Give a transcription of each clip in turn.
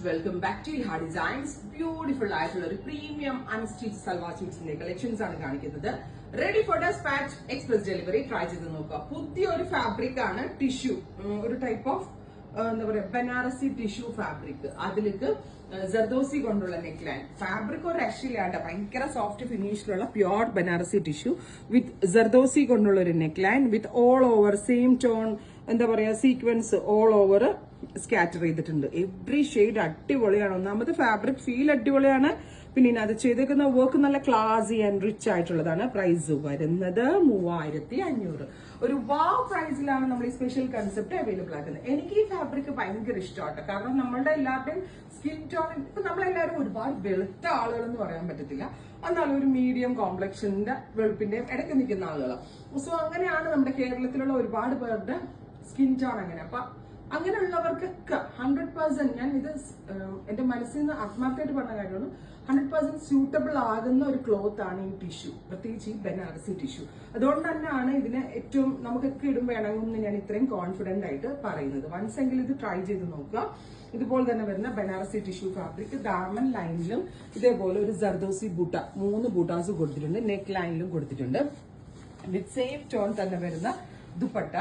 Welcome back to Ilha designs. Beautiful ആയിട്ടുള്ള ഒരു premium unstitch salwar സ്യൂട്ട്സിന്റെ കളക്ഷൻസ് ആണ് കാണിക്കുന്നത്. Ready for despatch, express delivery. Try ചെയ്ത് നോക്കുക. പുതിയൊരു ഫാബ്രിക് ആണ്, ടിഷ്യൂ, ഒരു ടൈപ്പ് ഓഫ് എന്താ പറയാ ബനാറസി ടിഷ്യൂ ഫാബ്രിക്. അതിലേക്ക് ജർദോസി കൊണ്ടുള്ള നെക്ക് ലൈൻ. ഫാബ്രിക് ഒരു രക്ഷയില്ലാണ്ട് ഭയങ്കര സോഫ്റ്റ് ഫിനിഷിലുള്ള പ്യോർ ബനാറസി ടിഷ്യൂ വിത്ത് ജർദോസി കൊണ്ടുള്ള ഒരു neck line with all over same tone എന്താ പറയാ സീക്വൻസ് ഓൾ ഓവർ സ്കാറ്റർ ചെയ്തിട്ടുണ്ട്. എവ്രി ഷെയ്ഡ് അടിപൊളിയാണ്. ഒന്നാമത് ഫാബ്രിക് ഫീൽ അടിപൊളിയാണ്. പിന്നെ അത് ചെയ്തേക്കുന്ന വർക്ക് നല്ല ക്ലാസി ആൻഡ് റിച്ച് ആയിട്ടുള്ളതാണ്. പ്രൈസ് വരുന്നത് 3500. ഒരു വാവ് പ്രൈസിലാണ് നമ്മൾ ഈ സ്പെഷ്യൽ കൺസെപ്റ്റ് അവൈലബിൾ ആക്കുന്നത്. എനിക്ക് ഈ ഫാബ്രിക് ഭയങ്കര ഇഷ്ടമാണ്. കാരണം നമ്മളുടെ എല്ലാവരുടെയും സ്കിൻ ടോൺ, ഇപ്പൊ നമ്മളെല്ലാവരും ഒരുപാട് വെളുത്ത ആളുകൾ എന്ന് പറയാൻ പറ്റത്തില്ല, എന്നാലും ഒരു മീഡിയം കോംപ്ലക്ഷന്റെ വെളുപ്പിന്റെയും ഇടയ്ക്ക് നിൽക്കുന്ന ആളുകളാണ്. സോ അങ്ങനെയാണ് നമ്മുടെ കേരളത്തിലുള്ള ഒരുപാട് പേരുടെ സ്കിൻ ടോൺ അങ്ങനെ. അപ്പൊ അങ്ങനെയുള്ളവർക്കൊക്കെ 100% ഞാൻ ഇത് എന്റെ മനസ്സിൽ നിന്ന് ആത്മാർത്ഥമായിട്ട് പറഞ്ഞ കാര്യമാണ്. 100% സ്യൂട്ടബിൾ ആകുന്ന ഒരു ക്ലോത്ത് ആണ് ഈ ടിഷ്യൂ, പ്രത്യേകിച്ച് ഈ ബനാറസി ടിഷ്യൂ. അതുകൊണ്ട് തന്നെയാണ് ഇതിന് ഏറ്റവും നമുക്കൊക്കെ ഇടുമ്പോൾ ഇണങ്ങുമെന്ന് ഞാൻ ഇത്രയും കോൺഫിഡന്റ് ആയിട്ട് പറയുന്നത്. വൺസ് എങ്കിലും ഇത് ട്രൈ ചെയ്ത് നോക്കുക. ഇതുപോലെ തന്നെ വരുന്ന ബനാറസി ടിഷ്യൂ ഫാബ്രിക് ദാമൻ ലൈനിലും ഇതേപോലെ ഒരു ജർദോസി ബൂട്ട 3 ബൂട്ടാസ് കൊടുത്തിട്ടുണ്ട്. നെക്ക് ലൈനിലും കൊടുത്തിട്ടുണ്ട്. വിത്ത് സെയിം ടോൺ തന്നെ വരുന്ന ദുപ്പട്ട,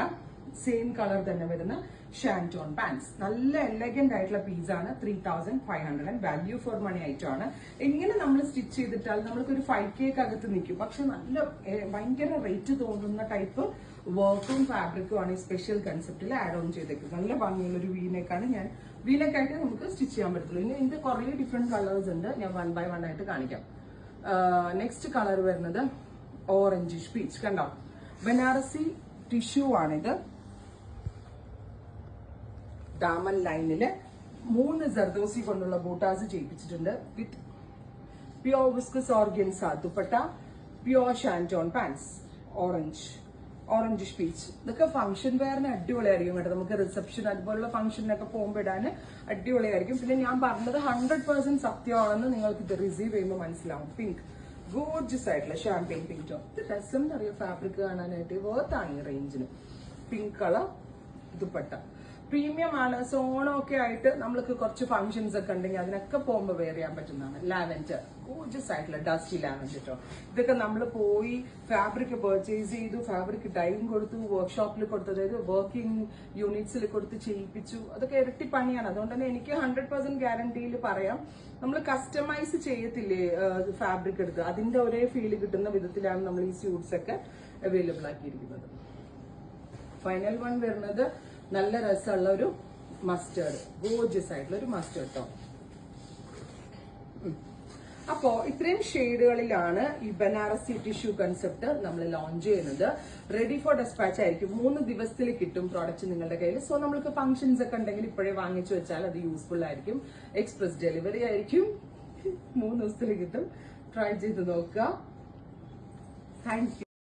സെയിം കളർ തന്നെ വരുന്ന ഷാൻറ്റോൺ പാൻസ്. നല്ല എലഗന്റ് ആയിട്ടുള്ള പീസാണ്. 3500 വാല്യൂ ഫോർ മണി ഐറ്റം ആണ്. എങ്ങനെ നമ്മൾ സ്റ്റിച്ച് ചെയ്തിട്ടാൽ നമ്മൾക്കൊരു 5K അകത്ത് നിൽക്കും. പക്ഷെ നല്ല ഭയങ്കര റേറ്റ് തോന്നുന്ന ടൈപ്പ് വർക്കും ഫാബ്രിക്കും ആണ് ഈ സ്പെഷ്യൽ കൺസെപ്റ്റിൽ ആഡ് ഓൺ ചെയ്തേക്കുന്നത്. നല്ല ഭംഗിയുള്ള ഒരു വീനെക്കാണ്. ഞാൻ വീനെക്കായിട്ട് നമുക്ക് സ്റ്റിച്ച് ചെയ്യാൻ പറ്റത്തുള്ളൂ. ഇനി ഇതിന്റെ കുറേ ഡിഫറെന്റ് കളേഴ്സ് ഉണ്ട്. ഞാൻ 1 by 1 ആയിട്ട് കാണിക്കാം. നെക്സ്റ്റ് കളർ വരുന്നത് ഓറഞ്ചിഷ് പീച്ച്. കണ്ടോ, ബനാറസി ടിഷ്യൂ ആണിത്. ദാമൻ ലൈനില് 3 ജർദോസി കൊണ്ടുള്ള ബൂട്ടാസ് ചെയ്യിപ്പിച്ചിട്ടുണ്ട്. With pure viscose organza dupatta, pure shantoon pants, orangish peach. ഇതൊക്കെ ഫംഗ്ഷൻ വെയറിന് അടിപൊളിയായിരിക്കും കേട്ടോ. നമുക്ക് റിസപ്ഷൻ അതുപോലുള്ള ഫംഗ്ഷനൊക്കെ പോകുമ്പോൾ ഇടാൻ അടിപൊളിയായിരിക്കും. പിന്നെ ഞാൻ പറഞ്ഞത് 100% സത്യമാണെന്ന് നിങ്ങൾക്ക് ഇത് റിസീവ് ചെയ്യുമ്പോൾ മനസ്സിലാവും. പിങ്ക്, ഗോർജസ് ആയിട്ടുള്ള ഷാമ്പെയിൻ പിങ്ക് ടോൺ. ഇത് രസം എന്നറിയാം. ഫാബ്രിക് കാണാനായിട്ട് വേർത്താണ് ഈ റേഞ്ചിന്. Pink colour dupatta. പ്രീമിയം ആണ്. സോണൊക്കെ ആയിട്ട് നമ്മൾക്ക് കുറച്ച് ഫംഗ്ഷൻസ് ഒക്കെ ഉണ്ടെങ്കിൽ അതിനൊക്കെ പോകുമ്പോൾ വെയർ ചെയ്യാൻ പറ്റുന്നതാണ്. ലാവൻഡർ, ഗോർജസ് ആയിട്ടുള്ള ഡസ്റ്റി ലാവൻഡർ കേട്ടോ. ഇതൊക്കെ നമ്മൾ പോയി ഫാബ്രിക് പർച്ചേസ് ചെയ്തു, ഫാബ്രിക് ഡൈയും കൊടുത്തു, വർക്ക്ഷോപ്പിൽ കൊടുത്തു, അതായത് വർക്കിംഗ് യൂണിറ്റ്സിൽ കൊടുത്ത് ചെയ്യിപ്പിച്ചു. അതൊക്കെ ഇരട്ടി പണിയാണ്. അതുകൊണ്ട് തന്നെ എനിക്ക് 100% ഗ്യാരണ്ടിയിൽ പറയാം, നമ്മൾ കസ്റ്റമൈസ് ചെയ്യത്തില്ലേ ഫാബ്രിക് എടുത്ത്, അതിന്റെ ഒരേ ഫീൽ കിട്ടുന്ന വിധത്തിലാണ് നമ്മൾ ഈ സ്യൂട്ട്സ് ഒക്കെ അവൈലബിൾ ആക്കിയിരിക്കുന്നത്. ഫൈനൽ വൺ വരുന്നത് നല്ല രസമുള്ള ഒരു മസ്റ്റേർഡ്, ഗോർജസ് ആയിട്ടുള്ള ഒരു മസ്റ്റേർഡ് ടോൺ. അപ്പോ ഇത്രയും ഷെയ്ഡുകളിലാണ് ഈ ബനാറസി ടിഷ്യൂ കൺസെപ്റ്റ് നമ്മൾ ലോഞ്ച് ചെയ്യുന്നത്. റെഡി ഫോർ ഡെസ്പാച്ച് ആയിരിക്കും. 3 ദിവസത്തിൽ കിട്ടും പ്രോഡക്റ്റ് നിങ്ങളുടെ കയ്യിൽ. സോ നമ്മൾക്ക് ഫംഗ്ഷൻസ് ഒക്കെ ഉണ്ടെങ്കിൽ ഇപ്പോഴേ വാങ്ങിച്ചു വെച്ചാൽ അത് യൂസ്ഫുൾ ആയിരിക്കും. എക്സ്പ്രസ് ഡെലിവറി ആയിരിക്കും. 3 ദിവസത്തിൽ കിട്ടും. ട്രൈ ചെയ്ത് നോക്കുക. Thank you.